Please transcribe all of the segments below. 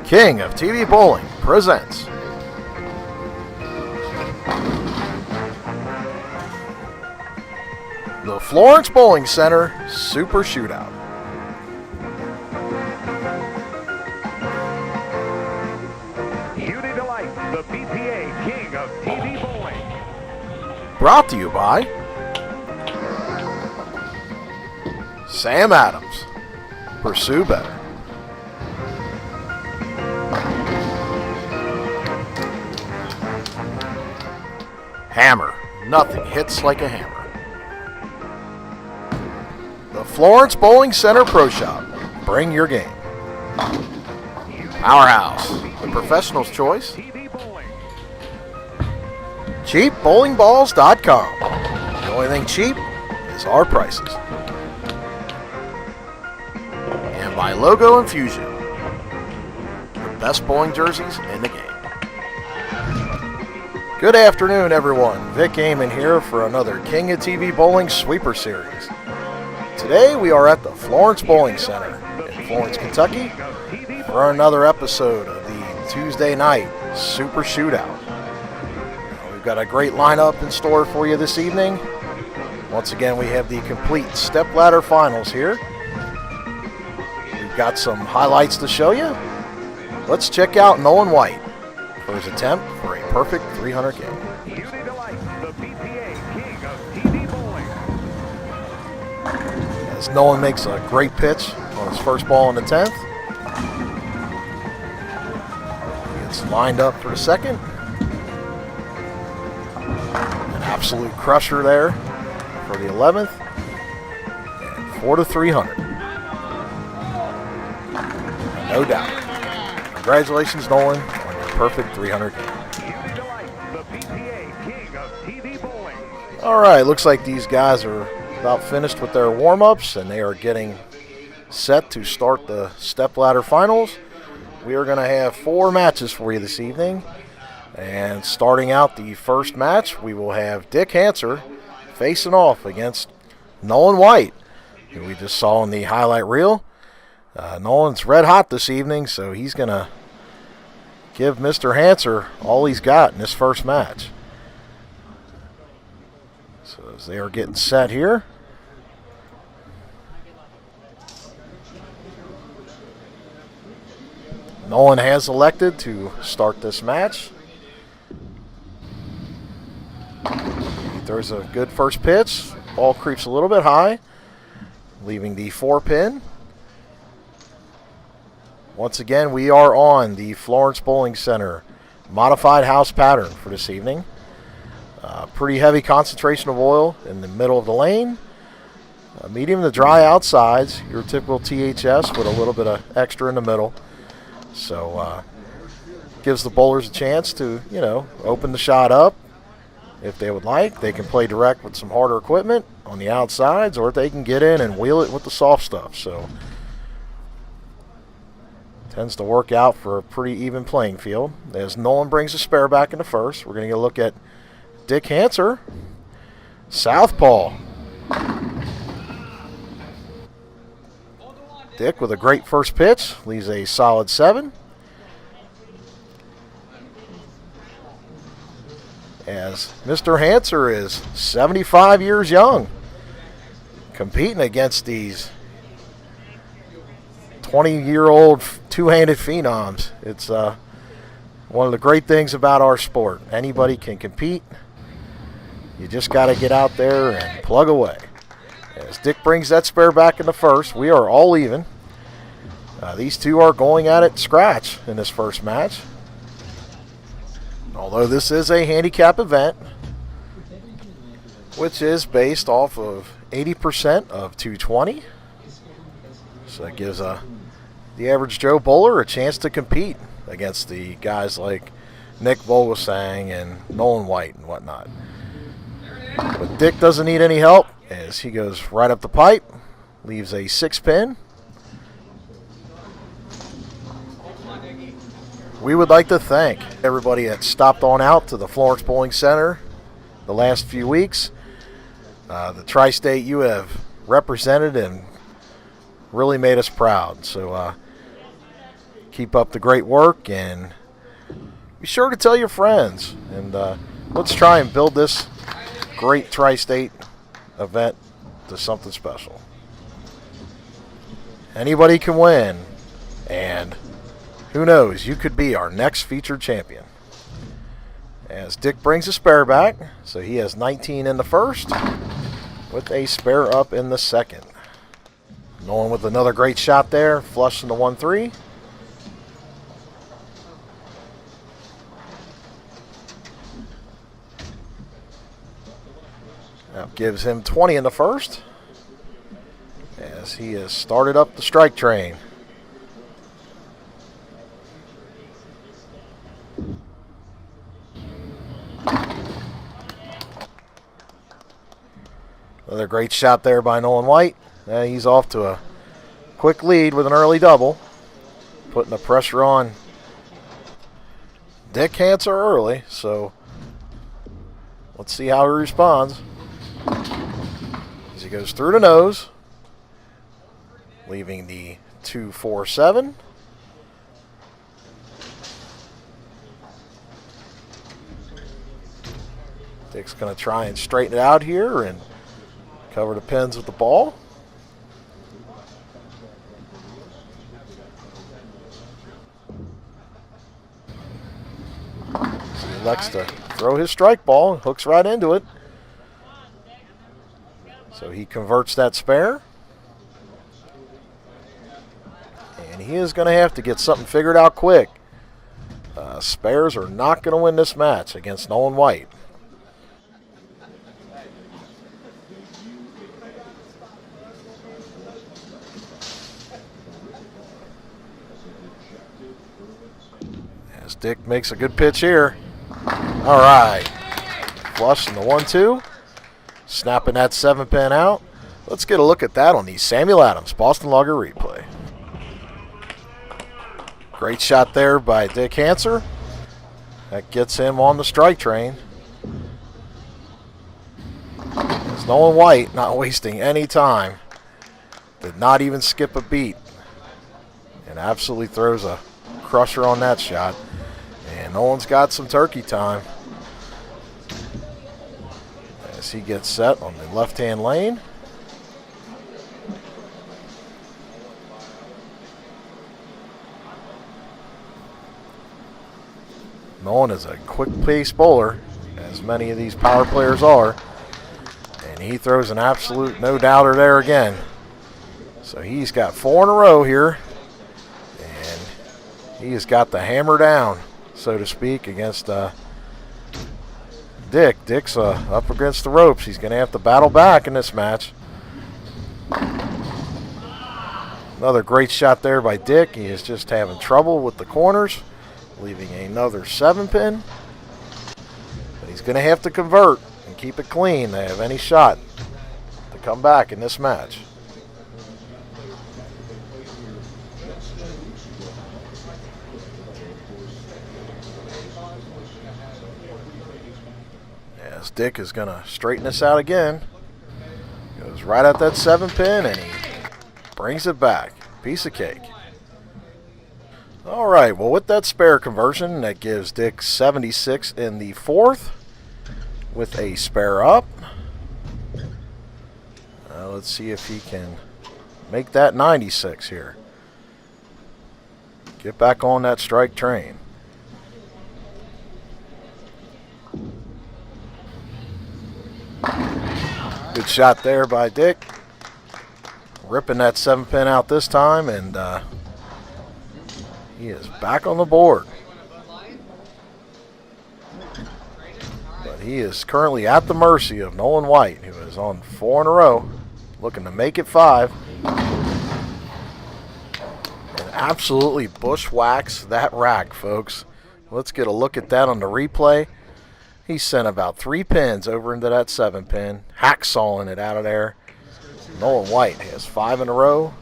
King of TV Bowling presents the Florence Bowling Center Super Shootout. Beauty Delight, the BPA King of TV Bowling. Brought to you by Sam Adams. Pursue better. Hammer. Nothing hits like a hammer. The Florence Bowling Center Pro Shop. Bring your game. Powerhouse. The professional's choice. CheapBowlingBalls.com. The only thing cheap is our prices. And by Logo Infusion. The best bowling jerseys in the game. Good afternoon, everyone. Vic Amon here for another King of TV Bowling Sweeper Series. Today we are at the Florence Bowling Center in Florence, Kentucky for another episode of the Tuesday night Super Shootout. We've got a great lineup in store for you this evening. Once again, we have the complete stepladder finals here. We've got some highlights to show you. Let's check out Nolan White for his attempt for a perfect 300 game. Beauty Delight, the BPA King of TV Bowling. As Nolan makes a great pitch on his first ball in the 10th. He gets lined up for the second. An absolute crusher there for the 11th. And 4 to 300. No doubt. Congratulations, Nolan, on your perfect 300 game. Beauty Delight, the BPA King of TV Bowling. All right, looks like these guys are about finished with their warm-ups, and they are getting set to start the stepladder finals. We are going to have 4 matches for you this evening. And starting out the first match, we will have Dick Hanser facing off against Nolan White, who we just saw in the highlight reel. Nolan's red hot this evening, so he's going to give Mr. Hanser all he's got in this first match. So as they are getting set here. Nolan has elected to start this match. He throws a good first pitch. Ball creeps a little bit high, leaving the 4-pin. Once again, we are on the Florence Bowling Center modified house pattern for this evening. Pretty heavy concentration of oil in the middle of the lane. Medium to dry outsides, your typical THS with a little bit of extra in the middle. So gives the bowlers a chance to, open the shot up if they would like. They can play direct with some harder equipment on the outsides, or they can get in and wheel it with the soft stuff. So tends to work out for a pretty even playing field. As Nolan brings the spare back into first, we're going to get a look at Dick Hanser, southpaw. Dick with a great first pitch, leaves a solid 7. As Mr. Hanser is 75 years young, competing against these 20-year-old two-handed phenoms. It's one of the great things about our sport. Anybody can compete. You just got to get out there and plug away. As Dick brings that spare back into first, we are all even. These two are going at it scratch in this first match. Although this is a handicap event, which is based off of 80% of 220. So that gives the average Joe bowler a chance to compete against the guys like Nick Vogelgesang and Nolan White and whatnot. But Dick doesn't need any help as he goes right up the pipe, leaves a 6-pin. We would like to thank everybody that stopped on out to the Florence Bowling Center the last few weeks. The Tri-State you have represented and really made us proud. So Keep up the great work, and be sure to tell your friends. And let's try and build this great Tri-State event to something special. Anybody can win, and who knows, you could be our next featured champion. As Dick brings a spare back, so he has 19 in the first, with a spare up in the second. Nolan with another great shot there, flush in the 1-3. That gives him 20 in the first, as he has started up the strike train. Another great shot there by Nolan White. He's off to a quick lead with an early double, putting the pressure on Dick Hanser early, so let's see how he responds. As he goes through the nose, leaving the 2-4-7. Dick's going to try and straighten it out here and cover the pins with the ball. So he elects to throw his strike ball, hooks right into it. So he converts that spare. And he is going to have to get something figured out quick. Spares are not going to win this match against Nolan White. As Dick makes a good pitch here. All right. Flush in the 1-2. Snapping that 7-pin out. Let's get a look at that on the Samuel Adams Boston Lager replay. Great shot there by Dick Hanser. That gets him on the strike train. It's Nolan White not wasting any time. Did not even skip a beat. And absolutely throws a crusher on that shot. And Nolan's got some turkey time. As he gets set on the left-hand lane. Nolan is a quick-paced bowler, as many of these power players are. And he throws an absolute no-doubter there again. So he's got 4 in a row here. And he has got the hammer down, so to speak, against Dick. Dick's up against the ropes. He's going to have to battle back in this match. Another great shot there by Dick. He is just having trouble with the corners, leaving another 7-pin. But he's going to have to convert and keep it clean to have any shot to come back in this match. As Dick is going to straighten this out again. Goes right at that 7-pin and he brings it back. Piece of cake. All right, well, with that spare conversion, that gives Dick 76 in the fourth with a spare up. Let's see if he can make that 96 here. Get back on that strike train. Good shot there by Dick. Ripping that 7-pin out this time, and he is back on the board. But he is currently at the mercy of Nolan White, who is on 4 in a row, looking to make it 5. And absolutely bushwhacks that rack, folks. Let's get a look at that on the replay. He sent about 3 pins over into that 7-pin, hacksawing it out of there. Nolan White has 5 in a row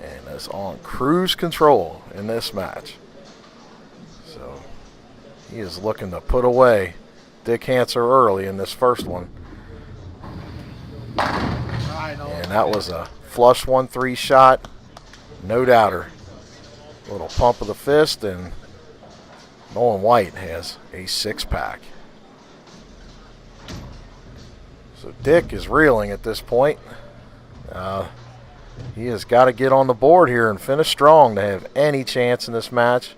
and is on cruise control in this match. So he is looking to put away Dick Hanser early in this first one. And that was a flush 1-3 shot, no doubter. A little pump of the fist, and Nolan White has a 6-pack. So Dick is reeling at this point. He has got to get on the board here and finish strong to have any chance in this match.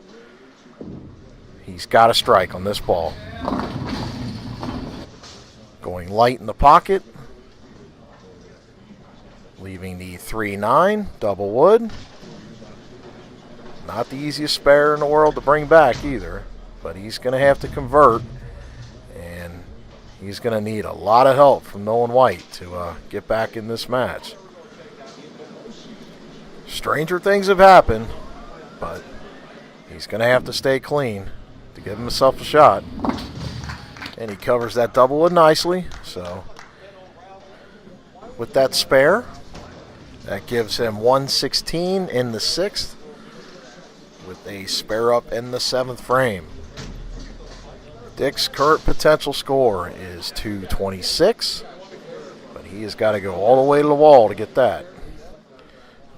He's got to strike on this ball. Going light in the pocket. Leaving the 3-9, double wood. Not the easiest spare in the world to bring back either, but he's going to have to convert, and he's going to need a lot of help from Nolan White to get back in this match. Stranger things have happened, but he's going to have to stay clean to give himself a shot. And he covers that double wood nicely, so with that spare, that gives him 116 in the 6th. With a spare up in the 7th frame. Dick's current potential score is 226, but he has got to go all the way to the wall to get that.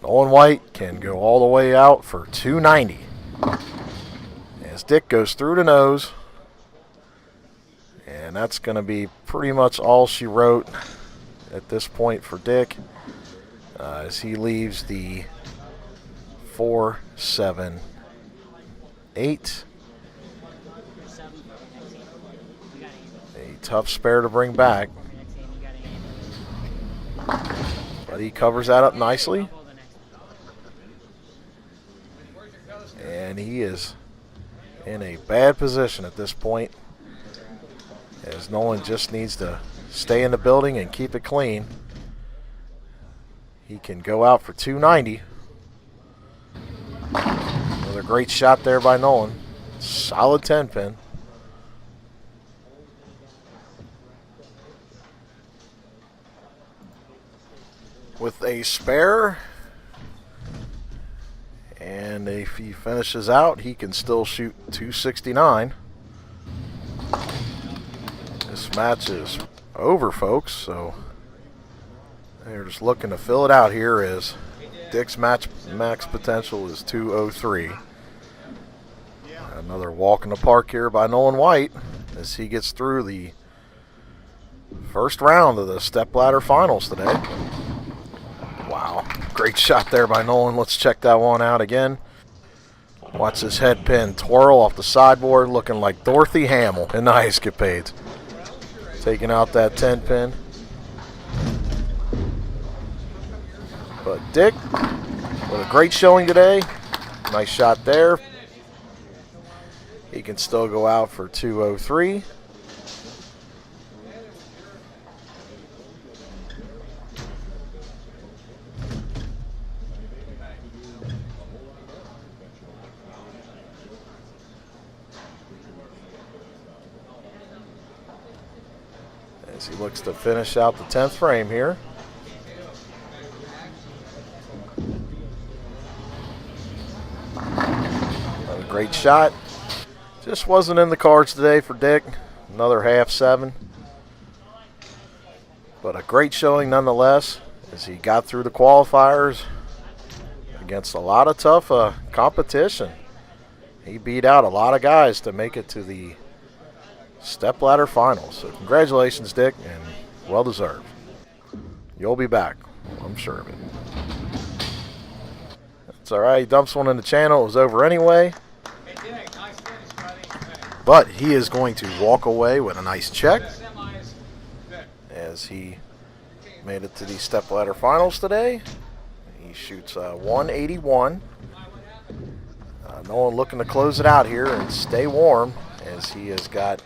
Nolan White can go all the way out for 290. As Dick goes through the nose, and that's going to be pretty much all she wrote at this point for Dick, as he leaves the 4-7-8. A tough spare to bring back, but he covers that up nicely, and he is in a bad position at this point, as Nolan just needs to stay in the building and keep it clean. He can go out for 290. Another great shot there by Nolan. Solid 10-pin. With a spare, and if he finishes out, he can still shoot 269. This match is over, folks, so they're just looking to fill it out here as Dick's max potential is 203. Another walk in the park here by Nolan White as he gets through the first round of the stepladder finals today. Wow, great shot there by Nolan. Let's check that one out again. Watch this head pin twirl off the sideboard, looking like Dorothy Hamill in the Ice Capades. Taking out that 10-pin. But Dick with a great showing today. Nice shot there. He can still go out for 203. As he looks to finish out the 10th frame here. Another great shot. Just wasn't in the cards today for Dick. Another half 7. But a great showing nonetheless as he got through the qualifiers against a lot of tough competition. He beat out a lot of guys to make it to the stepladder finals. So congratulations, Dick, and well deserved. You'll be back, I'm sure of it. That's all right. He dumps one in the channel. It was over anyway. But he is going to walk away with a nice check as he made it to the stepladder finals today. He shoots 181. Nolan looking to close it out here and stay warm as he has got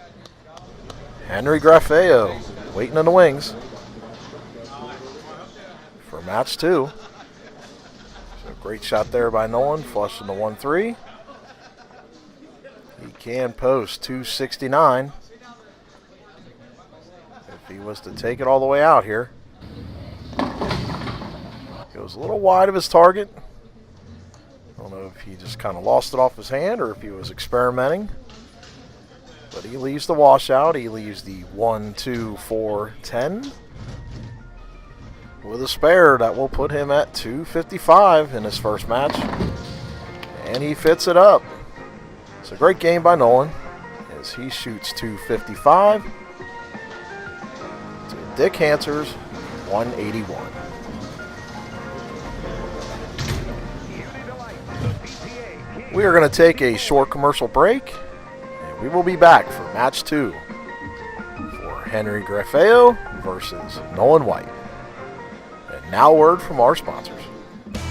Henry Graffeo waiting in the wings for match 2. So great shot there by Nolan, flushing the 1-3. He can post 269 if he was to take it all the way out here. Goes a little wide of his target. I don't know if he just kind of lost it off his hand or if he was experimenting. But he leaves the washout. He leaves the 1, 2, 4, 10 with a spare that will put him at 255 in his first match. And he fits it up. It's a great game by Nolan as he shoots 255 to Dick Hanser's 181. We are going to take a short commercial break, and we will be back for match 2 for Henry Graffeo versus Nolan White. And now a word from our sponsors.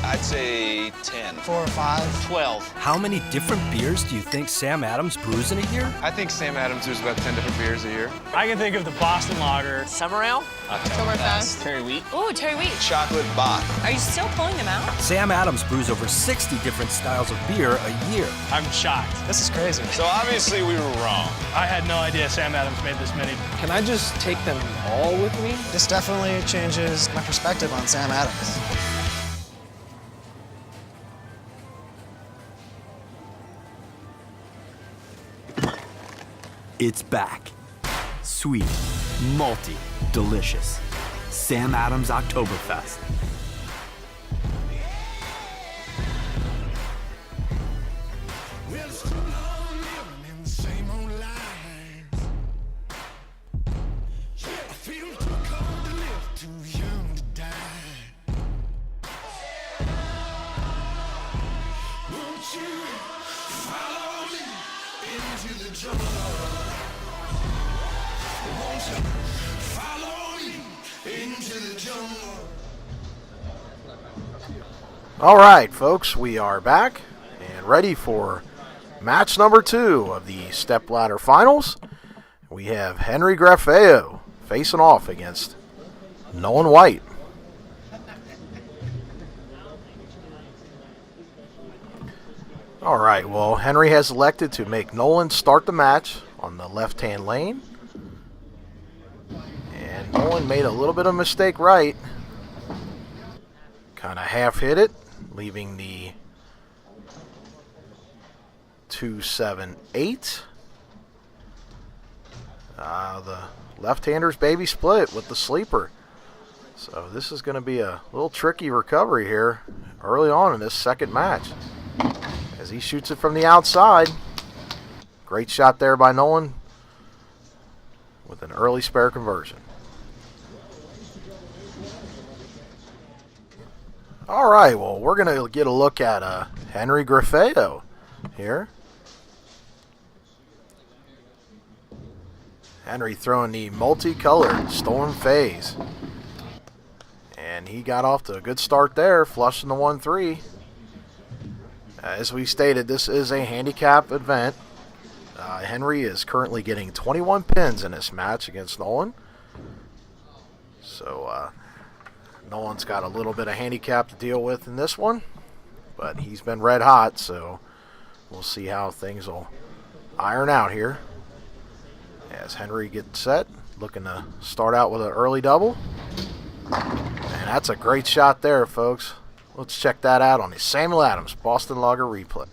I'd say 10. 4 or 5. 12. How many different beers do you think Sam Adams brews in a year? I think Sam Adams brews about 10 different beers a year. I can think of the Boston Lager. Summer Ale? Oktoberfest. Cherry wheat. Ooh, cherry wheat. Chocolate Bach. Are you still pulling them out? Sam Adams brews over 60 different styles of beer a year. I'm shocked. This is crazy. So obviously we were wrong. I had no idea Sam Adams made this many. Can I just take them all with me? This definitely changes my perspective on Sam Adams. It's back. Sweet, malty, delicious. Sam Adams Oktoberfest. All right, folks, we are back and ready for match number 2 of the stepladder finals. We have Henry Graffeo facing off against Nolan White. All right, well, Henry has elected to make Nolan start the match on the left-hand lane. And Nolan made a little bit of a mistake right. Kind of half hit it, leaving the 2-7-8. The left-hander's baby split with the sleeper. So this is going to be a little tricky recovery here early on in this second match. As he shoots it from the outside. Great shot there by Nolan with an early spare conversion. All right, well, we're going to get a look at Henry Graffeo here. Henry throwing the multicolored Storm Phase. And he got off to a good start there, flushing the 1-3. As we stated, this is a handicap event. Henry is currently getting 21 pins in this match against Nolan. So Nolan's got a little bit of handicap to deal with in this one. But he's been red hot, so we'll see how things will iron out here. As Henry gets set, looking to start out with an early double. And that's a great shot there, folks. Let's check that out on the Samuel Adams Boston Lager replay.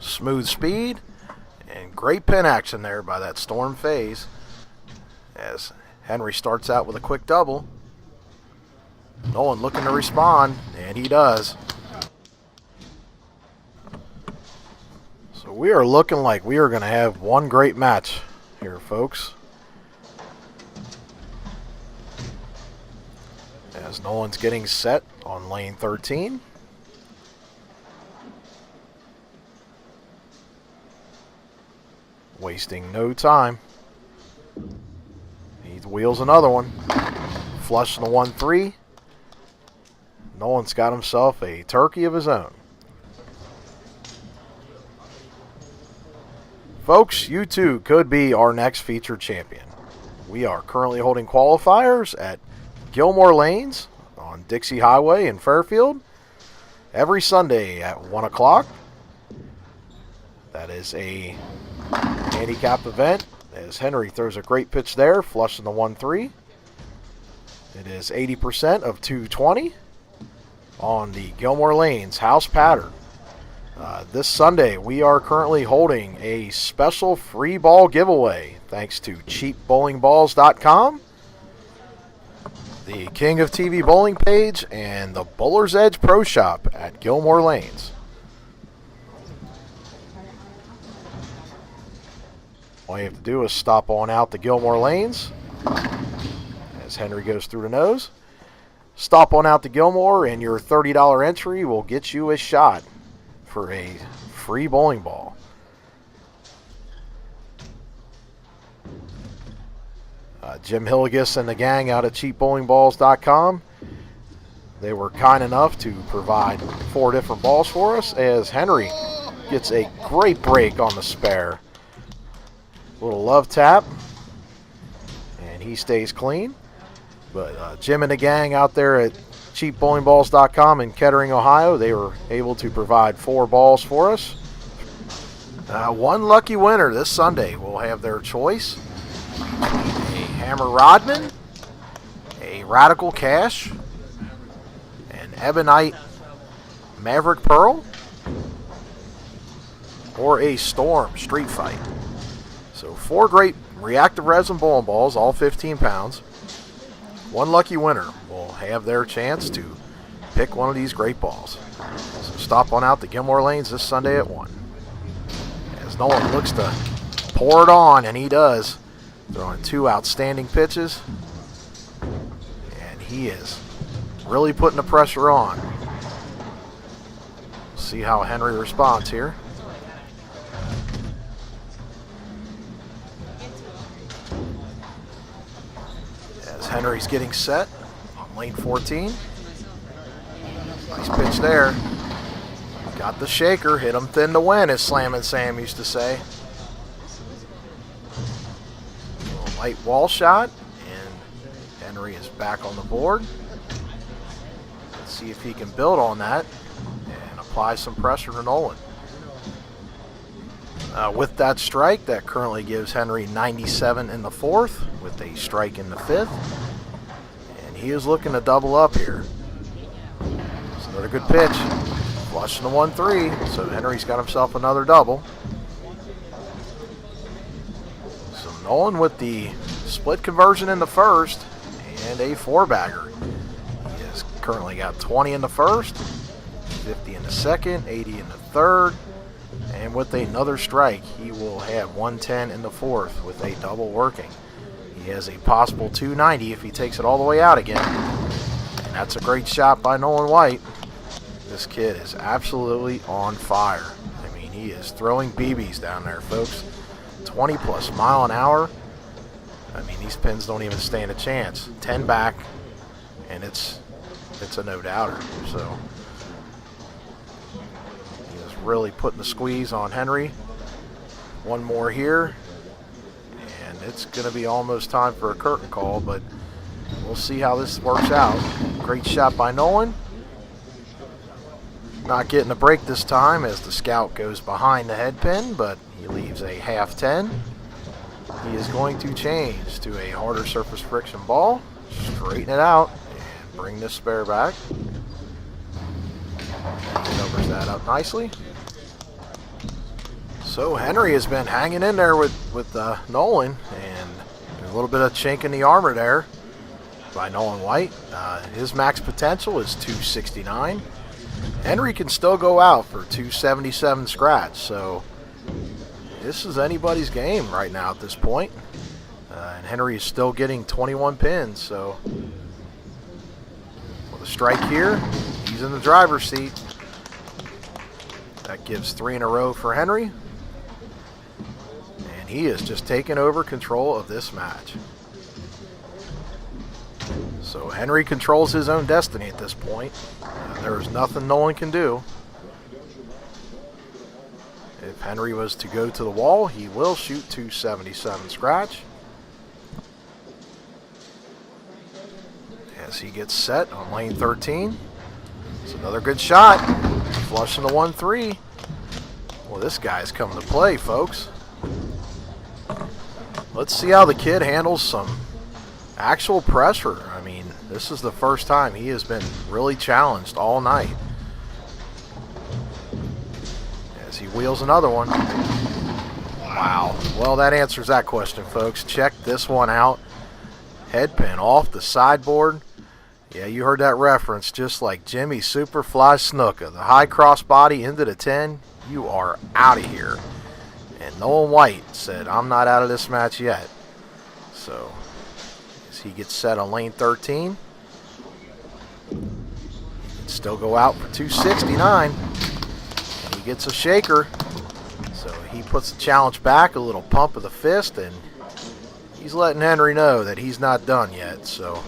Smooth speed and great pin action there by that Storm Phase. As Henry starts out with a quick double. Nolan looking to respond, and he does. So we are looking like we are going to have one great match here, folks. As Nolan's getting set on lane 13. Wasting no time. He wheels another one. Flushing the 1-3. Nolan's got himself a turkey of his own. Folks, you too could be our next featured champion. We are currently holding qualifiers at Gilmore Lanes on Dixie Highway in Fairfield every Sunday at 1 o'clock. That is a handicap event as Henry throws a great pitch there, flushing the 1-3. It is 80% of 220 on the Gilmore Lanes house pattern. This Sunday, we are currently holding a special free ball giveaway thanks to cheapbowlingballs.com. the King of TV bowling page and the Bowler's Edge Pro Shop at Gilmore Lanes. All you have to do is stop on out to Gilmore Lanes as Henry goes through the nose. Stop on out to Gilmore and your $30 entry will get you a shot for a free bowling ball. Jim Hilligus and the gang out at cheapbowlingballs.com. They were kind enough to provide 4 different balls for us as Henry gets a great break on the spare. Little love tap, and he stays clean. But Jim and the gang out there at cheapbowlingballs.com in Kettering, Ohio, they were able to provide 4 balls for us. One lucky winner this Sunday will have their choice. A Hammer Rodman, a Radical Cash, an Ebonite Maverick Pearl, or a Storm Street Fight. So 4 great reactive resin bowling balls, all 15 pounds. One lucky winner will have their chance to pick one of these great balls. So stop on out to Gilmore Lanes this Sunday at 1. As Nolan looks to pour it on, and he does. Throwing 2 outstanding pitches. And he is really putting the pressure on. See how Henry responds here. As Henry's getting set on lane 14. Nice pitch there. Got the shaker. Hit him thin to win, as Slammin' Sam used to say. Light wall shot, and Henry is back on the board. Let's see if he can build on that and apply some pressure to Nolan. With that strike, that currently gives Henry 97 in the 4th with a strike in the 5th. And he is looking to double up here. It's another good pitch. Flushing the 1-3, so Henry's got himself another double. Nolan with the split conversion in the 1st and a 4-bagger. He has currently got 20 in the 1st, 50 in the 2nd, 80 in the 3rd, and with another strike, he will have 110 in the 4th with a double working. He has a possible 290 if he takes it all the way out again. And that's a great shot by Nolan White. This kid is absolutely on fire. I mean, he is throwing BBs down there, folks. 20 plus mile an hour. I mean, these pins don't even stand a chance. 10 back, and it's a no-doubter. So he is really putting the squeeze on Henry. One more here, and it's going to be almost time for a curtain call, but we'll see how this works out. Great shot by Nolan. Not getting a break this time as the scout goes behind the head pin, but he leaves a half 10. He is going to change to a harder surface friction ball, straighten it out, and bring this spare back. Covers that up nicely. So Henry has been hanging in there with Nolan, and a little bit of chink in the armor there by Nolan White. His max potential is 269. Henry can still go out for 277 scratch, so this is anybody's game right now at this point. And Henry is still getting 21 pins, so with a strike here, he's in the driver's seat. That gives 3 in a row for Henry. And he is just taking over control of this match. So Henry controls his own destiny at this point. There is nothing Nolan can do. If Henry was to go to the wall, he will shoot 277 scratch. As he gets set on lane 13. It's another good shot. Flushing the 1-3. Well, this guy's coming to play, folks. Let's see how the kid handles some actual pressure. I mean, this is the first time he has been really challenged all night. As he wheels another one. Wow. Well, that answers that question, folks. Check this one out. Head pin off the sideboard. Yeah, you heard that reference, just like Jimmy Superfly Snuka. The high crossbody into the 10, you are out of here. And Nolan White said, I'm not out of this match yet. So, as he gets set on lane 13, he can still go out for 269. And he gets a shaker. So he puts the challenge back, a little pump of the fist, and he's letting Henry know that he's not done yet. So,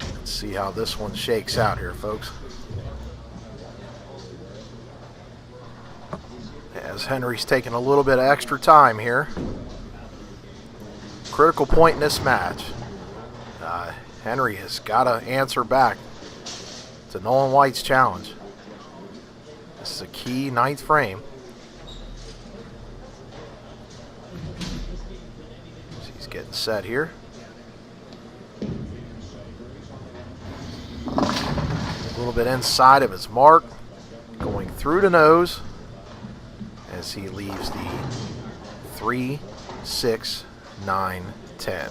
let's see how this one shakes out here, folks. As Henry's taking a little bit of extra time here. Critical point in this match. Henry has got to answer back to Nolan White's challenge. This is a key 9th frame. So he's getting set here. A little bit inside of his mark, going through the nose as he leaves the 3, 6, 9, 10.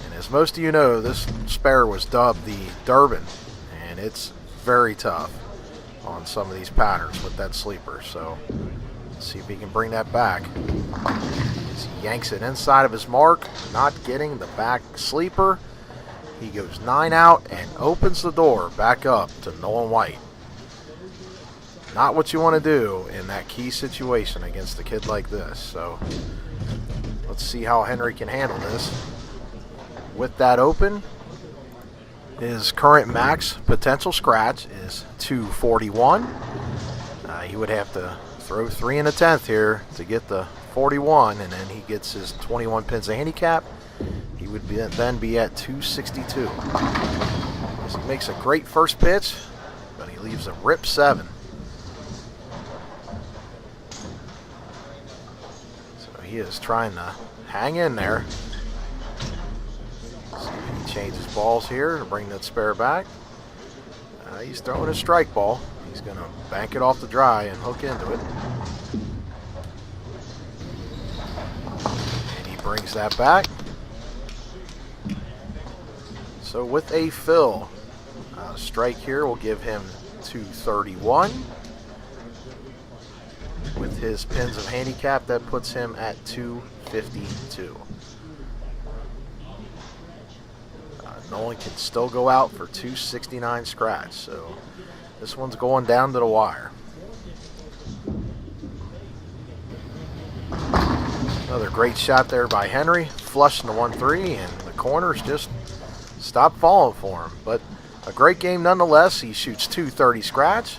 And as most of you know, this spare was dubbed the Durban, and it's very tough on some of these patterns with that sleeper. So let's see if he can bring that back. As he yanks it inside of his mark, not getting the back sleeper. He goes 9 out and opens the door back up to Nolan White. Not what you want to do in that key situation against a kid like this. So let's see how Henry can handle this. With that open, his current max potential scratch is 241. He would have to throw 3 in a 10th here to get the 41, and then he gets his 21 pins of handicap. He would then be at 262. So he makes a great first pitch, but he leaves a rip 7. So he is trying to hang in there. See if he changes balls here to bring that spare back. He's throwing a strike ball. He's going to bank it off the dry and hook into it. And he brings that back. So with a fill, strike here will give him 231. With his pins of handicap, that puts him at 252. Nolan can still go out for 269 scratch, so this one's going down to the wire. Another great shot there by Henry, flushing the 1-3, and the corners just stopped falling for him. But a great game nonetheless. He shoots 230 scratch.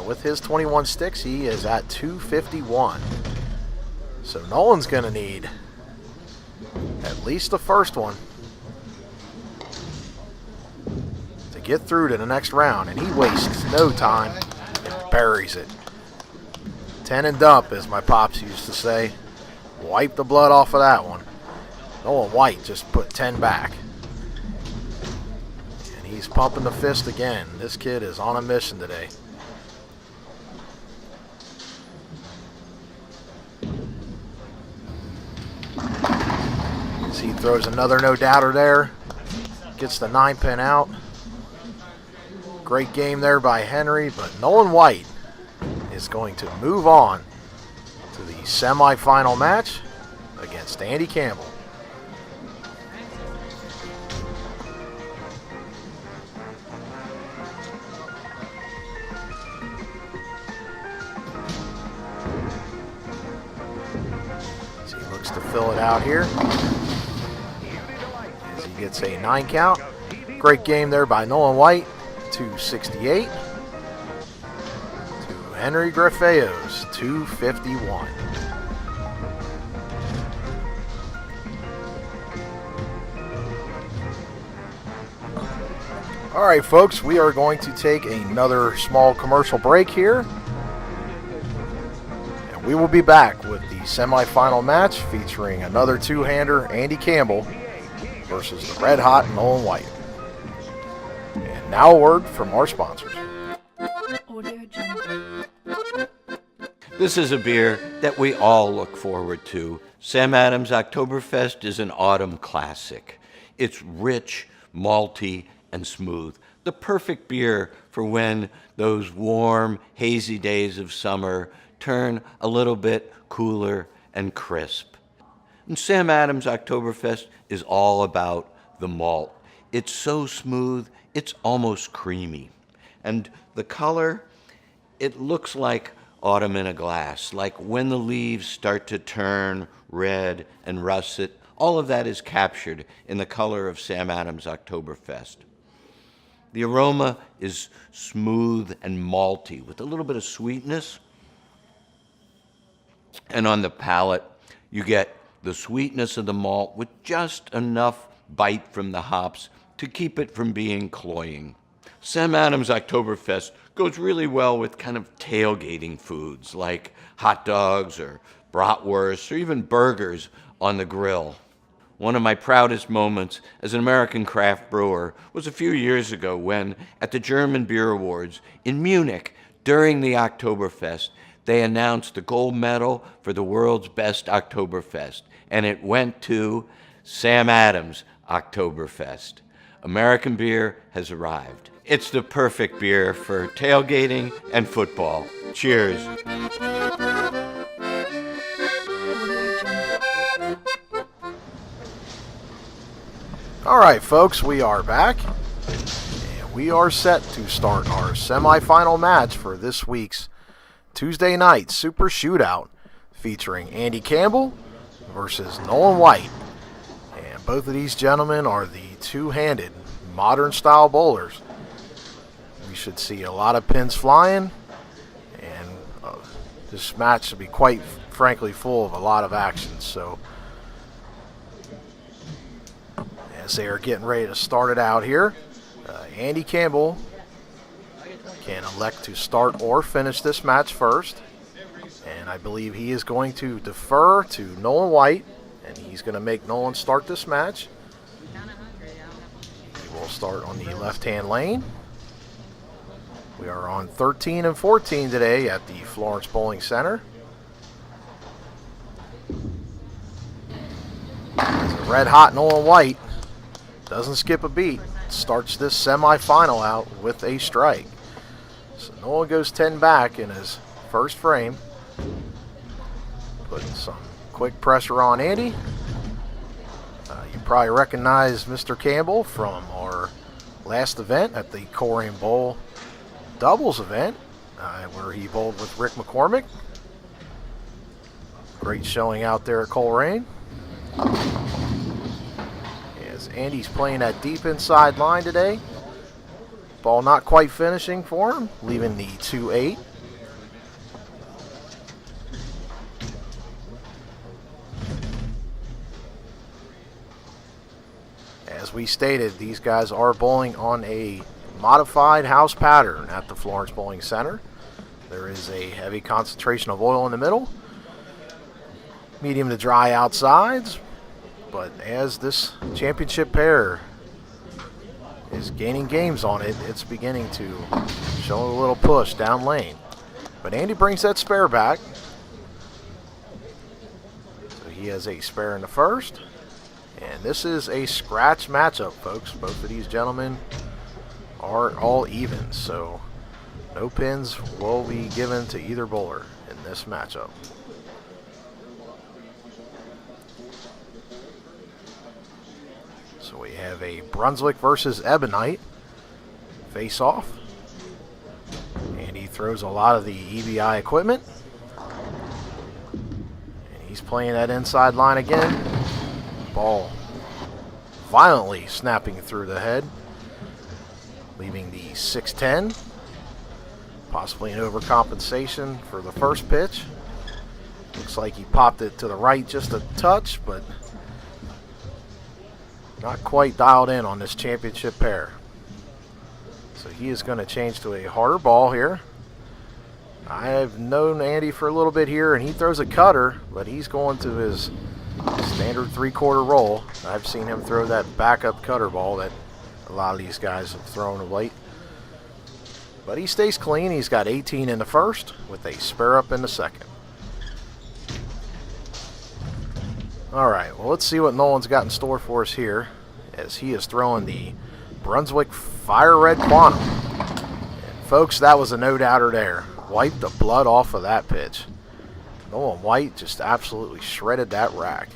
With his 21 sticks, he is at 251. So Nolan's going to need at least the first one to get through to the next round, and he wastes no time and buries it. 10 and dump, as my pops used to say. Wipe the blood off of that one. Nolan White just put 10 back. And he's pumping the fist again. This kid is on a mission today. As he throws another no-doubter there. Gets the 9-pin out. Great game there by Henry, but Nolan White is going to move on to the semifinal match against Andy Campbell. So he looks to fill it out here as he gets a 9 count. Great game there by Nolan White. 268 to Henry Graffeo's 251. All right, folks, we are going to take another small commercial break here, and we will be back with the semifinal match featuring another two-hander, Andy Campbell, versus the red-hot Nolan White. And now a word from our sponsors. This is a beer that we all look forward to. Sam Adams Oktoberfest is an autumn classic. It's rich, malty, and smooth. The perfect beer for when those warm, hazy days of summer turn a little bit cooler and crisp. And Sam Adams Oktoberfest is all about the malt. It's so smooth, it's almost creamy. And the color, it looks like autumn in a glass, like when the leaves start to turn red and russet. All of that is captured in the color of Sam Adams Oktoberfest. The aroma is smooth and malty with a little bit of sweetness. And on the palate, you get the sweetness of the malt with just enough bite from the hops to keep it from being cloying. Sam Adams Oktoberfest goes really well with kind of tailgating foods like hot dogs or bratwurst or even burgers on the grill. One of my proudest moments as an American craft brewer was a few years ago when, at the German Beer Awards in Munich during the Oktoberfest, they announced the gold medal for the world's best Oktoberfest, and it went to Sam Adams Oktoberfest. American beer has arrived. It's the perfect beer for tailgating and football. Cheers. All right, folks, we are back, and we are set to start our semifinal match for this week's Tuesday night Super Shootout, featuring Andy Campbell versus Nolan White. And both of these gentlemen are the two-handed modern-style bowlers. We should see a lot of pins flying, and this match should be quite frankly full of a lot of action. So as they are getting ready to start it out here, Andy Campbell can elect to start or finish this match first. And I believe he is going to defer to Nolan White, and he's going to make Nolan start this match. He will start on the left-hand lane. We are on 13 and 14 today at the Florence Bowling Center. As a red-hot Nolan White doesn't skip a beat, starts this semifinal out with a strike. So Nolan goes 10 back in his first frame. Putting some quick pressure on Andy. You probably recognize Mr. Campbell from our last event at the Corian Bowl doubles event, where he bowled with Rick McCormick. Great showing out there at Coleraine. As Andy's playing that deep inside line today. Ball not quite finishing for him, leaving the 2-8. As we stated, these guys are bowling on a modified house pattern at the Florence Bowling Center. There is a heavy concentration of oil in the middle, medium to dry outsides, but as this championship pair is gaining games on it, it's beginning to show a little push down lane. But Andy brings that spare back. So he has a spare in the first. And this is a scratch matchup, folks. Both of these gentlemen are all even, so no pins will be given to either bowler in this matchup. So we have a Brunswick versus Ebonite face-off. And he throws a lot of the EBI equipment. And he's playing that inside line again. Ball violently snapping through the head, leaving the 6-10. Possibly an overcompensation for the first pitch. Looks like he popped it to the right just a touch, but not quite dialed in on this championship pair. So he is going to change to a harder ball here. I've known Andy for a little bit here, and he throws a cutter, but he's going to his standard three-quarter roll. I've seen him throw that backup cutter ball that a lot of these guys have thrown of late. But he stays clean. He's got 18 in the first with a spare up in the second. All right, well, let's see what Nolan's got in store for us here as he is throwing the Brunswick Fire Red Quantum. And folks, that was a no-doubter there. Wiped the blood off of that pitch. Nolan White just absolutely shredded that rack.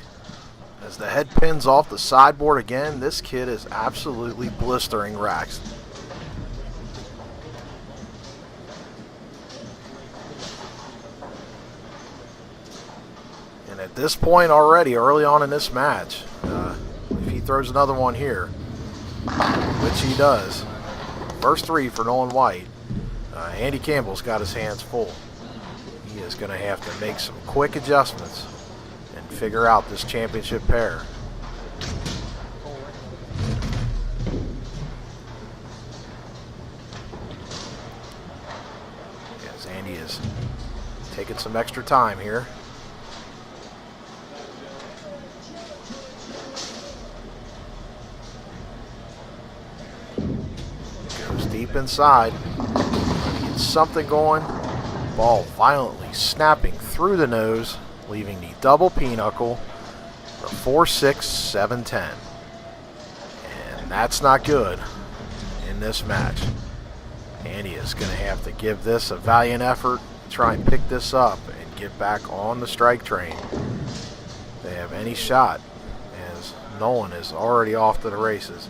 As the head pins off the sideboard again, this kid is absolutely blistering racks. And at this point already, early on in this match, if he throws another one here, which he does, first three for Nolan White, Andy Campbell's got his hands full. He is going to have to make some quick adjustments and figure out this championship pair. As Andy is taking some extra time here. Goes deep inside. Gets something going. Ball violently snapping through the nose, leaving the double pinochle, the 4-6, 7-10. And that's not good in this match. Andy is going to have to give this a valiant effort, try and pick this up and get back on the strike train. If they have any shot, as Nolan is already off to the races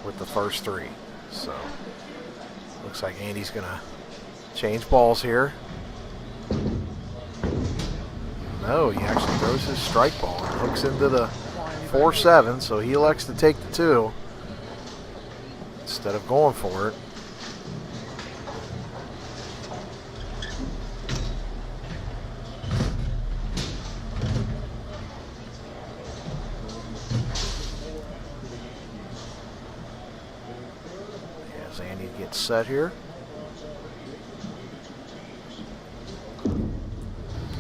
with the first three. So, looks like Andy's going to change balls here. No, he actually throws his strike ball and hooks into the 4-7, so he elects to take the 2 instead of going for it. As Andy gets set here.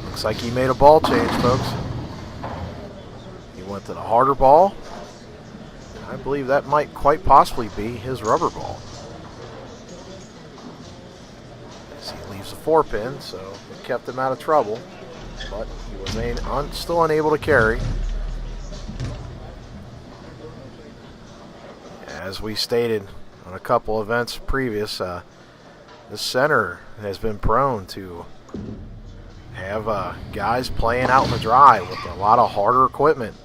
Looks like he made a ball change, folks. He went to the harder ball. I believe that might quite possibly be his rubber ball. As he leaves a 4-pin, so it kept him out of trouble. But he was still unable to carry. As we stated on a couple events previous, this center has been prone to have guys playing out in the dry with a lot of harder equipment,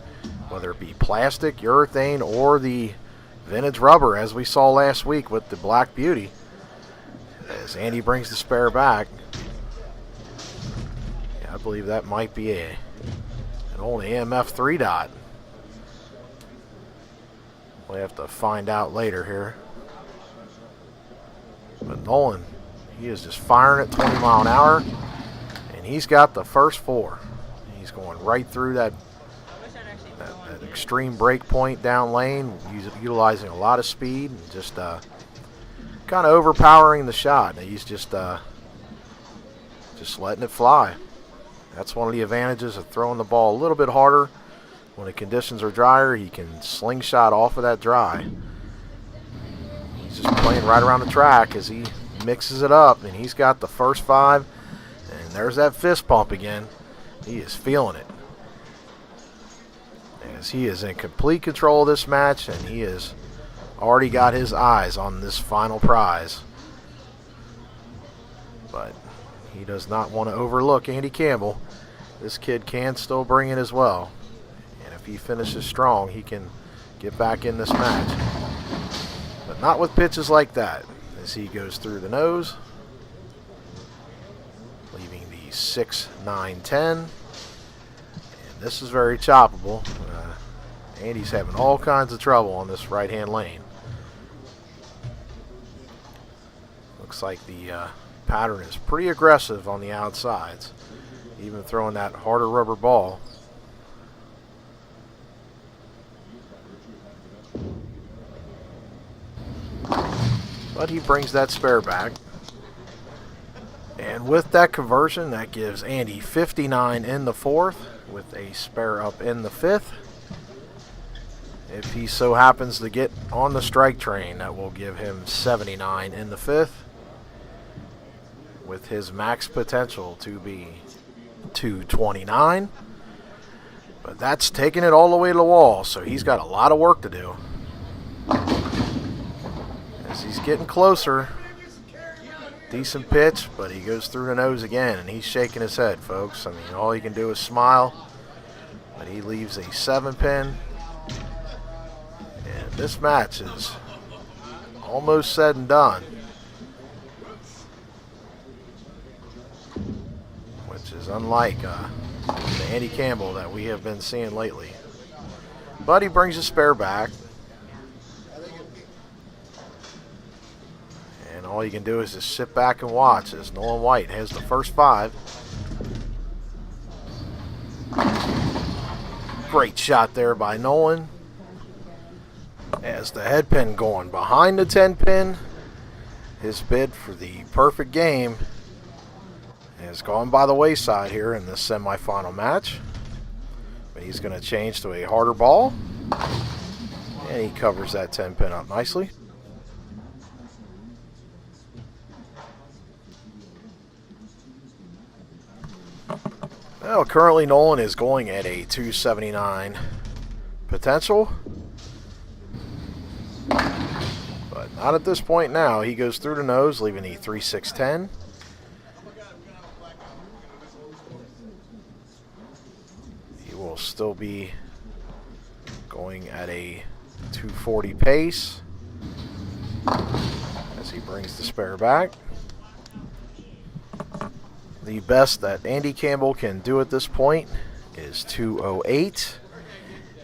whether it be plastic, urethane, or the vintage rubber, as we saw last week with the Black Beauty. As Andy brings the spare back, yeah, I believe that might be an old AMF 3-dot. We'll have to find out later here. But Nolan, he is just firing at 20 mile an hour. And he's got the first 4. He's going right through that extreme break point down lane, utilizing a lot of speed and just kind of overpowering the shot. He's just letting it fly. That's one of the advantages of throwing the ball a little bit harder. When the conditions are drier, he can slingshot off of that dry. He's just playing right around the track as he mixes it up, and he's got the first 5. And there's that fist pump again. He is feeling it. As he is in complete control of this match, and he has already got his eyes on this final prize. But he does not want to overlook Andy Campbell. This kid can still bring it as well. And if he finishes strong, he can get back in this match. But not with pitches like that. As he goes through the nose, leaving the 6, 9, 10. And this is very choppable. Andy's having all kinds of trouble on this right-hand lane. Looks like the pattern is pretty aggressive on the outsides, even throwing that harder rubber ball. But he brings that spare back. And with that conversion, that gives Andy 59 in the 4th with a spare up in the 5th. If he so happens to get on the strike train, that will give him 79 in the 5th, with his max potential to be 229. But that's taking it all the way to the wall, so he's got a lot of work to do. As he's getting closer. Decent pitch, but he goes through the nose again, and he's shaking his head, folks. I mean, all he can do is smile. But he leaves a 7-pin. And this match is almost said and done. Which is unlike the Andy Campbell that we have been seeing lately. But he brings a spare back. And all you can do is just sit back and watch as Nolan White has the first 5. Great shot there by Nolan. As the head pin going behind the 10-pin, his bid for the perfect game has gone by the wayside here in this semifinal match. But he's going to change to a harder ball. And he covers that 10-pin up nicely. Well, currently Nolan is going at a 279 potential. But not at this point now. He goes through the nose, leaving the 3-6-10. He will still be going at a 240 pace as he brings the spare back. The best that Andy Campbell can do at this point is 208,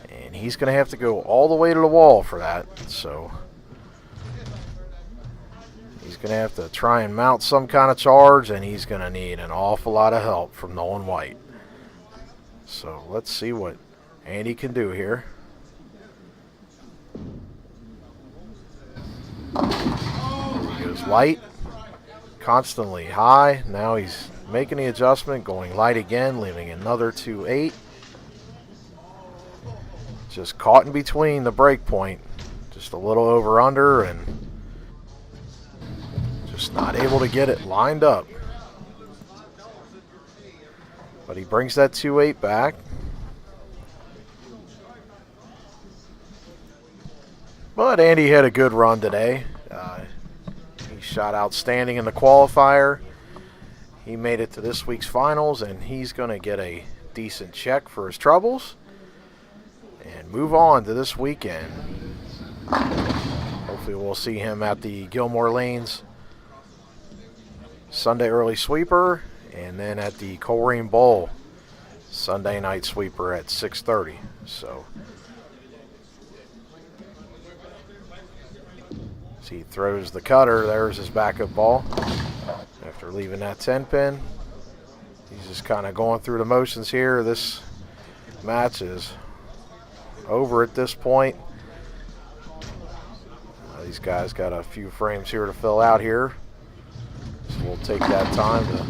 and he's going to have to go all the way to the wall for that. So he's going to have to try and mount some kind of charge, and he's going to need an awful lot of help from Nolan White. So let's see what Andy can do here. He goes light, constantly high. Now he's making the adjustment, going light again, leaving another 2-8. Just caught in between the break point, just a little over under, and just not able to get it lined up. But he brings that 2-8 back. But Andy had a good run today. He shot outstanding in the qualifier. He made it to this week's finals, and he's going to get a decent check for his troubles and move on to this weekend. Hopefully we'll see him at the Gilmore Lanes Sunday early sweeper, and then at the Coleraine Bowl Sunday night sweeper at 6:30. So as he throws the cutter, there's his backup ball. After leaving that 10-pin, he's just kind of going through the motions here. This match is over at this point. These guys got a few frames here to fill out here. So we'll take that time to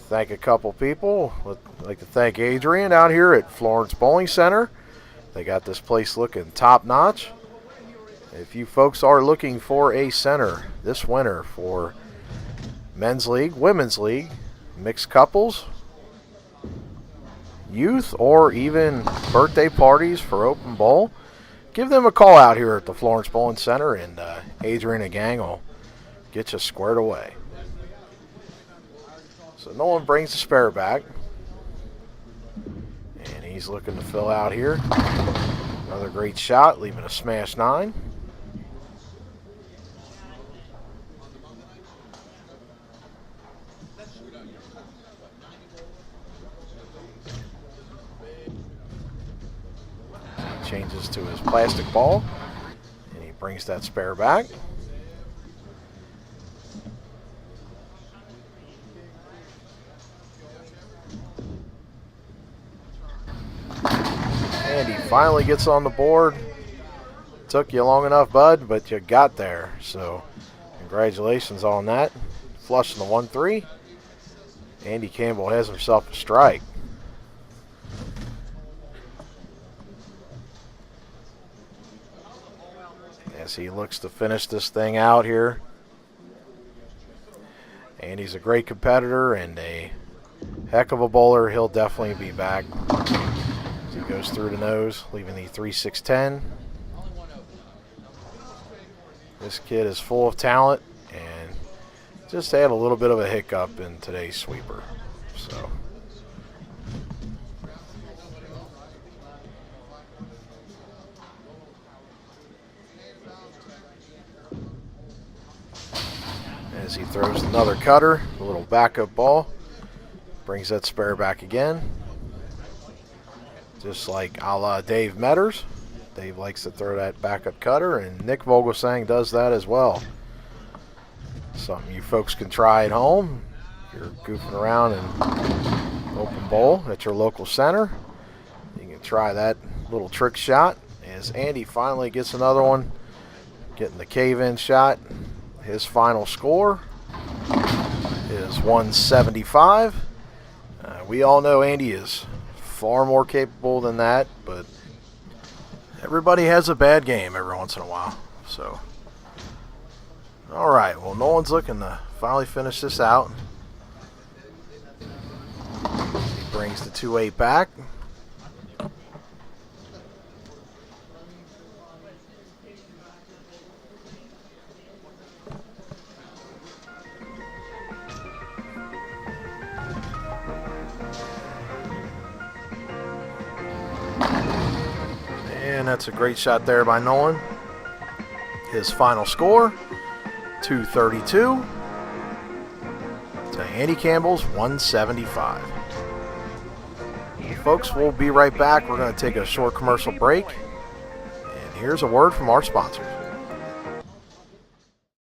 thank a couple people. I'd like to thank Adrian out here at Florence Bowling Center. They got this place looking top-notch. If you folks are looking for a center this winter for men's league, women's league, mixed couples, youth, or even birthday parties for open bowl, give them a call out here at the Florence Bowling Center, and Adrian and gang will get you squared away. So Nolan brings the spare back, and he's looking to fill out here. Another great shot, leaving a smash 9. Changes to his plastic ball, and he brings that spare back. And he finally gets on the board. Took you long enough, bud, but you got there. So congratulations on that. Flushing the 1-3. Andy Campbell has himself a strike. As he looks to finish this thing out here. And he's a great competitor and a heck of a bowler. He'll definitely be back. As he goes through the nose, leaving the 3-6-10. This kid is full of talent and just had a little bit of a hiccup in today's sweeper. So as he throws another cutter, a little backup ball, brings that spare back again. Just like a la Dave Metters. Dave likes to throw that backup cutter, and Nick Vogelgesang does that as well. Something you folks can try at home. If you're goofing around in open bowl at your local center, you can try that little trick shot. As Andy finally gets another one, getting the cave-in shot. His final score is 175. We all know Andy is far more capable than that, but everybody has a bad game every once in a while. So, all right, well, Nolan's looking to finally finish this out. He brings the 2-8 back. And that's a great shot there by Nolan. His final score, 232 to Andy Campbell's 175. Folks, we'll be right back. We're going to take a short commercial break. And here's a word from our sponsors.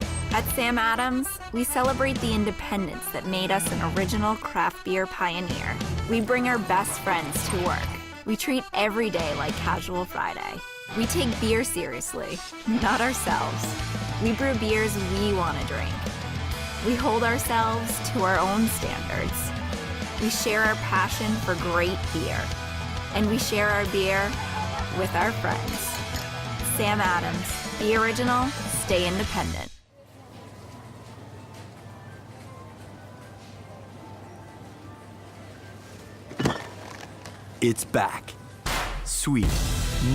At Sam Adams, we celebrate the independence that made us an original craft beer pioneer. We bring our best friends to work. We treat every day like Casual Friday. We take beer seriously, not ourselves. We brew beers we want to drink. We hold ourselves to our own standards. We share our passion for great beer. And we share our beer with our friends. Sam Adams, be original, stay independent. It's back. Sweet,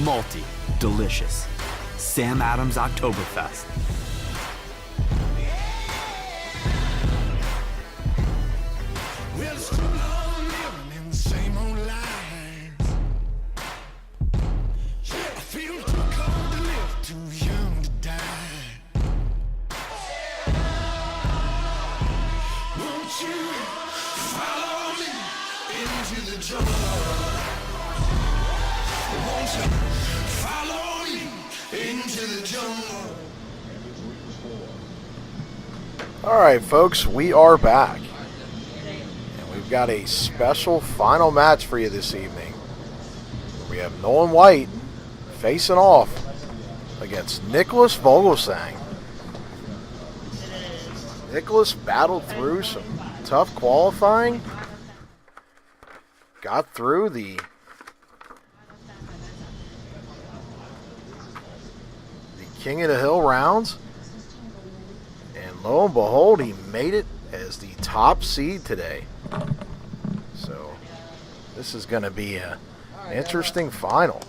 malty, delicious. Sam Adams Oktoberfest. Well, it's too long living in the same old lies. I feel too cold to live, too young to die. Won't you follow me into the jungle? Won't you follow me into the jungle? All right, folks, we are back. And we've got a special final match for you this evening. We have Nolan White facing off against Nicholas Vogelgesang. Nicholas battled through some tough qualifying, got through the King of the Hill rounds, and lo and behold, he made it as the top seed today. So this is going to be an interesting final,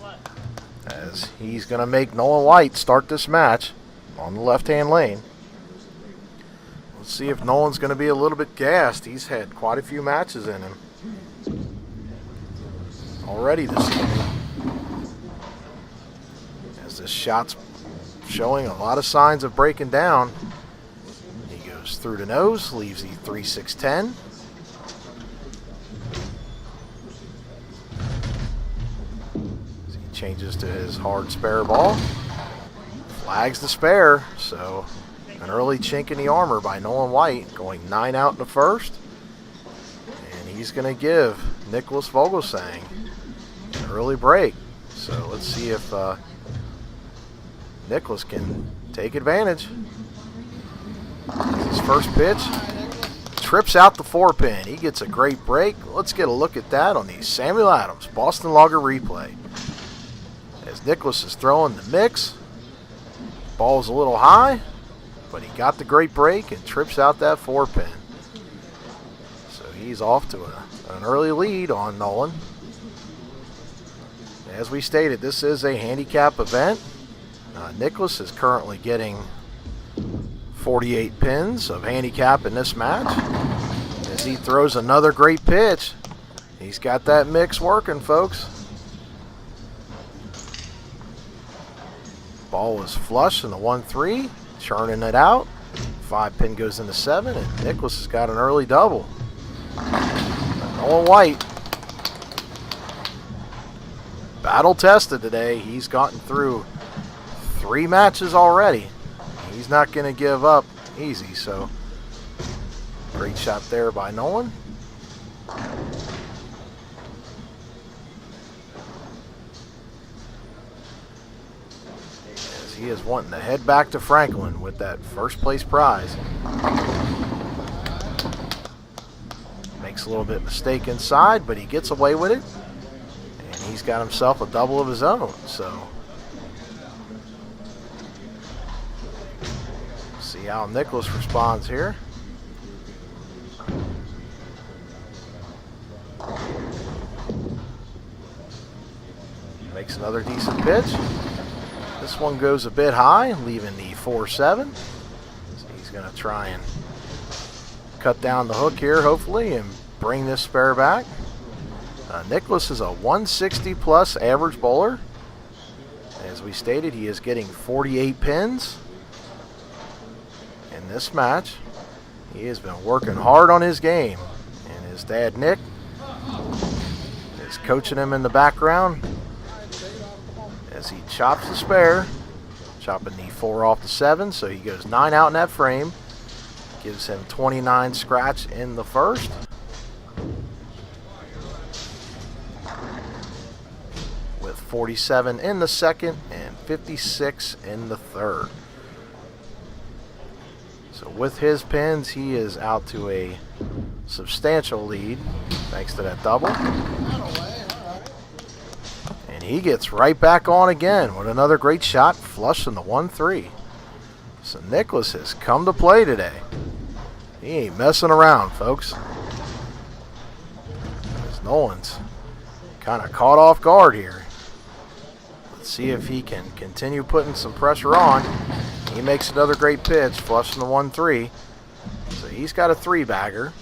as he's going to make Nolan White start this match on the left-hand lane. Let's see if Nolan's going to be a little bit gassed. He's had quite a few matches in him already this evening, as this shot's showing a lot of signs of breaking down. He goes through the nose, leaves the 3-6-10. As he changes to his hard spare ball. Flags the spare, so an early chink in the armor by Nolan White, going 9 out in the first. And he's going to give Nicholas Vogelgesang an early break. So let's see if Nicholas can take advantage. His first pitch, trips out the 4-pin. He gets a great break. Let's get a look at that on the Samuel Adams Boston Lager replay. As Nicholas is throwing the mix, ball's a little high, but he got the great break and trips out that 4-pin. So he's off to an early lead on Nolan. As we stated, this is a handicap event. Nicholas is currently getting 48 pins of handicap in this match. As he throws another great pitch. He's got that mix working, folks. Ball is flush in the 1-3, churning it out. 5 pin goes into 7, and Nicholas has got an early double. Nolan White, battle tested today. He's gotten through 3 matches already. He's not going to give up easy, so great shot there by Nolan. As he is wanting to head back to Franklin with that first place prize. Makes a little bit mistake inside, but he gets away with it. And he's got himself a double of his own, so see how Nicholas responds here. Makes another decent pitch. This one goes a bit high, leaving the 4-7. So he's going to try and cut down the hook here, hopefully, and bring this spare back. Nicholas is a 160 plus average bowler. As we stated, he is getting 48 pins in this match. He has been working hard on his game, and his dad Nick is coaching him in the background as he chops the spare, chopping the 4 off the 7, so he goes 9 out in that frame. Gives him 29 scratch in the first. With 47 in the second and 56 in the third. So with his pins, he is out to a substantial lead thanks to that double. And he gets right back on again with another great shot, flush in the 1-3. So Nicholas has come to play today. He ain't messing around, folks. As Nolan's kind of caught off guard here. Let's see if he can continue putting some pressure on. He makes another great pitch, flush in the 1-3. So he's got a 3-bagger.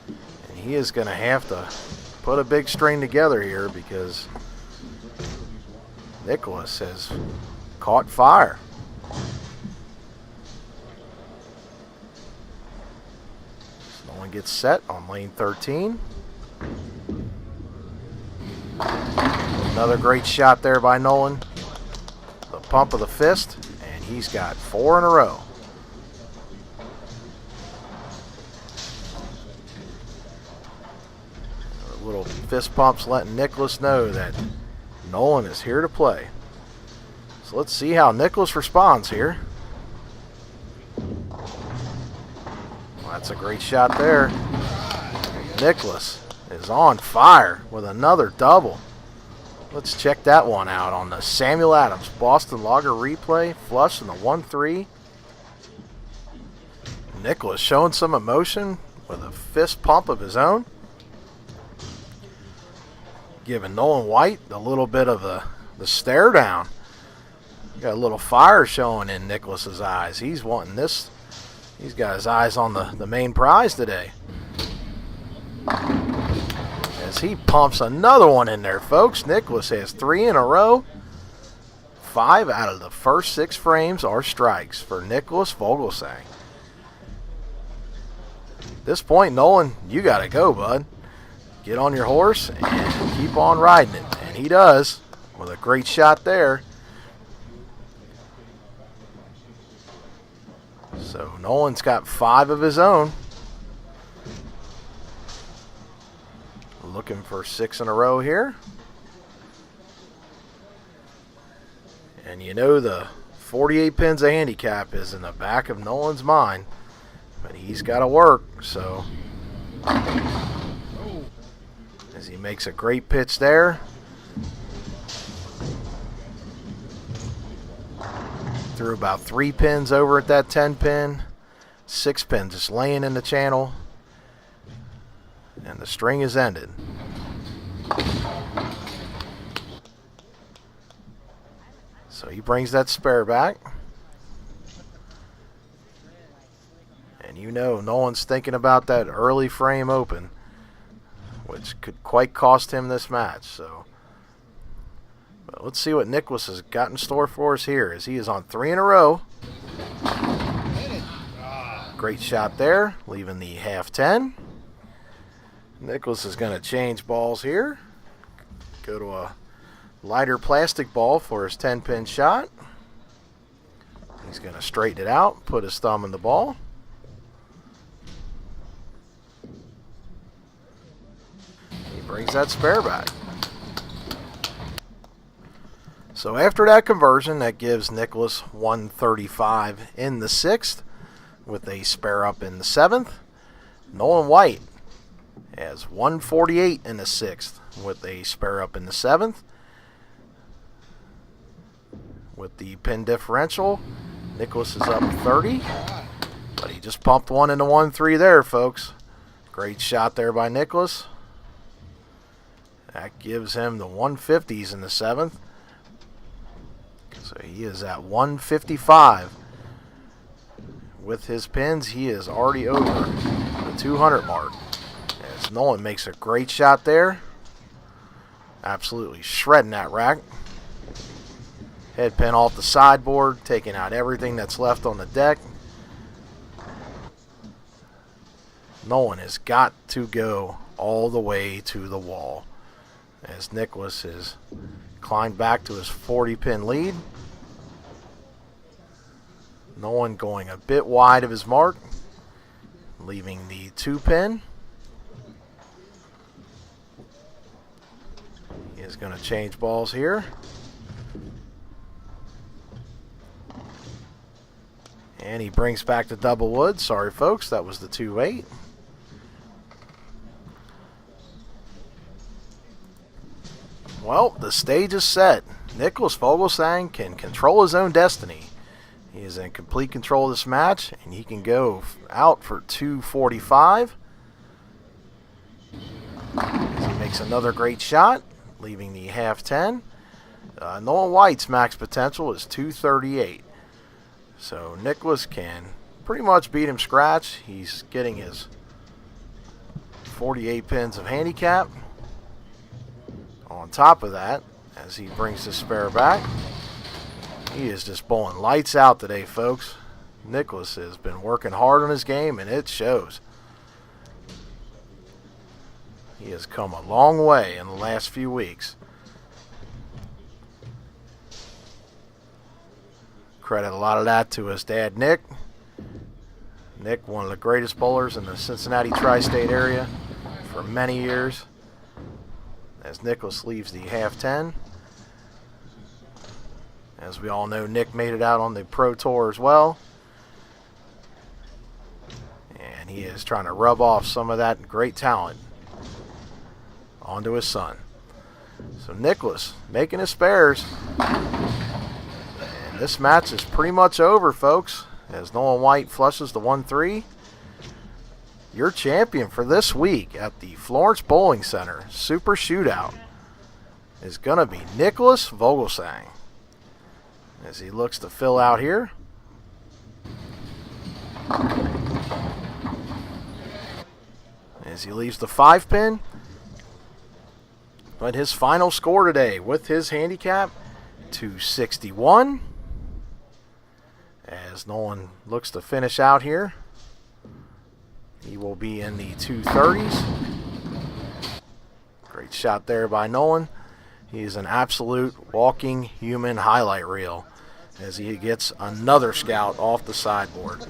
And he is going to have to put a big string together here because Nicholas has caught fire. Nolan gets set on lane 13. Another great shot there by Nolan. The pump of the fist, and he's got 4 in a row. Little fist pumps letting Nicholas know that Nolan is here to play. So let's see how Nicholas responds here. Well, that's a great shot there. Nicholas is on fire with another double. Let's check that one out on the Samuel Adams Boston Lager replay. Flush in the 1-3. Nicholas showing some emotion with a fist pump of his own. Giving Nolan White a little bit of the stare down. Got a little fire showing in Nicholas's eyes. He's wanting this. He's got his eyes on the main prize today. As he pumps another one in there, folks. Nicholas has 3 in a row. 5 out of the first 6 frames are strikes for Nicholas Vogelgesang. At this point, Nolan, you got to go, bud. Get on your horse and keep on riding it. And he does with a great shot there. So Nolan's got 5 of his own. Looking for 6 in a row here. And you know the 48 pins of handicap is in the back of Nolan's mind. But he's got to work, so as he makes a great pitch there. Threw about 3 pins over at that 10 pin. 6 pins just laying in the channel. And the string is ended. So he brings that spare back. And you know Nolan's thinking about that early frame open, which could quite cost him this match. So, but let's see what Nicholas has got in store for us here, as he is on 3 in a row. Great shot there, leaving the half 10. Nicholas is going to change balls here. Go to a lighter plastic ball for his 10-pin shot. He's going to straighten it out, put his thumb in the ball. He brings that spare back. So after that conversion, that gives Nicholas 135 in the 6th with a spare up in the 7th. Nolan White has 148 in the 6th with a spare up in the 7th. With the pin differential, Nicholas is up 30, but he just pumped one into 1-3 there, folks. Great shot there by Nicholas. That gives him the 150s in the 7th. So he is at 155. With his pins, he is already over the 200 mark. As Nolan makes a great shot there. Absolutely shredding that rack. Head pin off the sideboard, taking out everything that's left on the deck. Nolan has got to go all the way to the wall, as Nicholas has climbed back to his 40-pin lead. Nolan going a bit wide of his mark, leaving the 2-pin. He is going to change balls here. And he brings back the double wood. Sorry, folks, that was the 2-8. Well, the stage is set. Nicholas Vogelgesang can control his own destiny. He is in complete control of this match, and he can go out for 245. As he makes another great shot, leaving the half 10. Nolan White's max potential is 238. So Nicholas can pretty much beat him scratch. He's getting his 48 pins of handicap. On top of that, as he brings his spare back, he is just bowling lights out today, folks. Nicholas has been working hard on his game, and it shows. He has come a long way in the last few weeks. Credit a lot of that to his dad, Nick. Nick, one of the greatest bowlers in the Cincinnati tri-state area for many years. As Nicholas leaves the half 10. As we all know, Nick made it out on the Pro Tour as well. And he is trying to rub off some of that great talent onto his son. So Nicholas making his spares. And this match is pretty much over, folks. As Nolan White flushes the 1-3. Your champion for this week at the Florence Bowling Center Super Shootout is going to be Nicholas Vogelgesang. As he looks to fill out here. As he leaves the 5-pin. But his final score today with his handicap, 261. As Nolan looks to finish out here. He will be in the 230s. Great shot there by Nolan. He is an absolute walking human highlight reel as he gets another scout off the sideboard.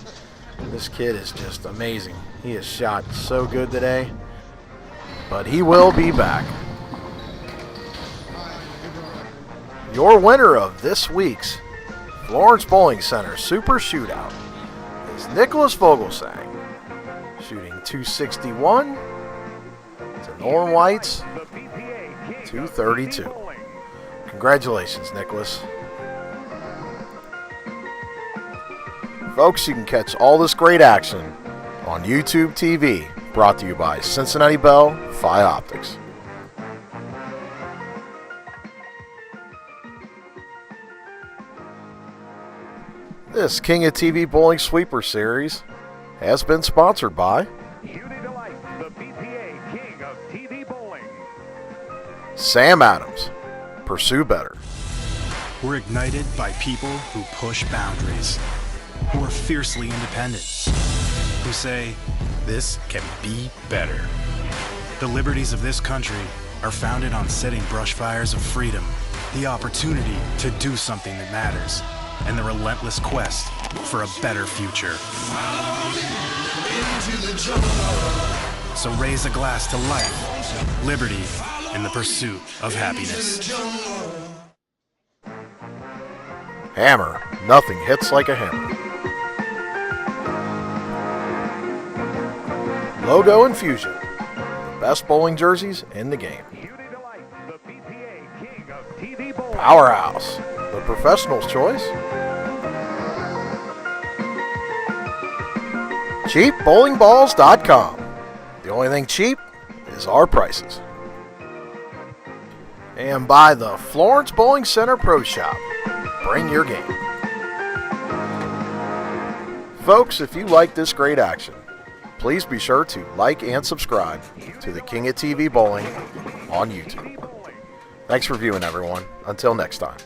This kid is just amazing. He has shot so good today, but he will be back. Your winner of this week's Florence Bowling Center Super Shootout is Nicholas Vogelgesang, shooting 261 to Nolan White's 232. Congratulations, Nicholas. Folks, you can catch all this great action on YouTube TV, brought to you by Cincinnati Bell Phi Optics. This King of TV Bowling Sweeper Series has been sponsored by Sam Adams. Pursue better. We're ignited by people who push boundaries, who are fiercely independent, who say, this can be better. The liberties of this country are founded on setting brush fires of freedom, the opportunity to do something that matters, and the relentless quest for a better future. So raise a glass to life, liberty, and the pursuit of happiness. Hammer. Nothing hits like a hammer. Logo Infusion. The best bowling jerseys in the game. Powerhouse. The professional's choice. CheapBowlingBalls.com. The only thing cheap is our prices. And by the Florence Bowling Center Pro Shop. Bring your game. Folks, if you like this great action, please be sure to like and subscribe to the King of TV Bowling on YouTube. Thanks for viewing, everyone. Until next time.